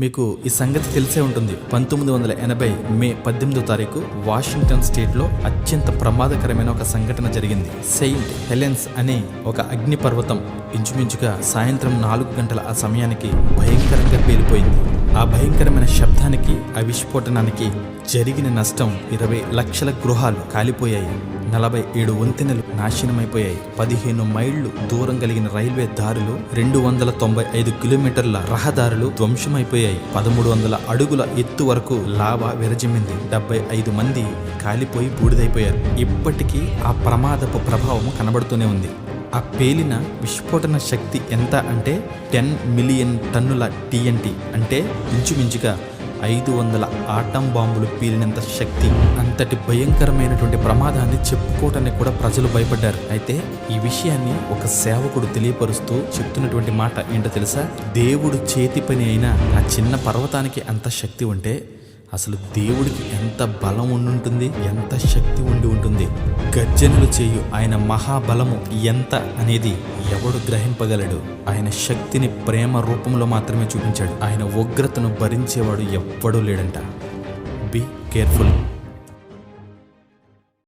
మీకు ఈ సంగతి తెలిసే ఉంటుంది. 1980 మే 18వ తారీఖు వాషింగ్టన్ స్టేట్లో అత్యంత ప్రమాదకరమైన ఒక సంఘటన జరిగింది. సెయింట్ హెలెన్స్ అనే ఒక అగ్నిపర్వతం ఇంచుమించుగా సాయంత్రం 4 గంటల ఆ సమయానికి భయంకరంగా పేలిపోయింది. ఆ భయంకరమైన శబ్దానికి, ఆ విస్ఫోటనానికి జరిగిన నష్టం 20 లక్షల గృహాలు కాలిపోయాయి. 47 వంతెనలు నాశనమైపోయాయి. 15 మైళ్లు దూరం కలిగిన రైల్వే దారులు, 295 కిలోమీటర్ల రహదారులు ధ్వంసమైపోయాయి. 1300 అడుగుల ఎత్తు వరకు లావా విరజిమ్మింది. 75 మంది కాలిపోయి బూడిదైపోయారు. ఇప్పటికీ ఆ ప్రమాదపు ప్రభావం కనబడుతూనే ఉంది. ఆ పేలిన విస్ఫోటన శక్తి ఎంత అంటే 10 మిలియన్ టన్నుల TNT, అంటే ఇంచుమించుగా 500 ఆటం బాంబులు పేలినంత శక్తి. అంతటి భయంకరమైనటువంటి ప్రమాదాన్ని చెప్పుకోవటానికి కూడా ప్రజలు భయపడ్డారు. అయితే ఈ విషయాన్ని ఒక సేవకుడు తెలియపరుస్తూ చెప్తున్నటువంటి మాట ఏంటో తెలుసా? దేవుడు చేతి పని అయినా ఆ చిన్న పర్వతానికి అంత శక్తి ఉంటే అసలు దేవుడికి ఎంత బలం ఉండుంటుంది, ఎంత శక్తి ఉండి ఉంటుంది. గర్జనలు చేయు ఆయన మహాబలము ఎంత అనేది ఎవడు గ్రహింపగలడు? ఆయన శక్తిని ప్రేమ రూపంలో మాత్రమే చూపించాడు. ఆయన ఉగ్రతను భరించేవాడు ఎవ్వడూ లేడంట. Be careful.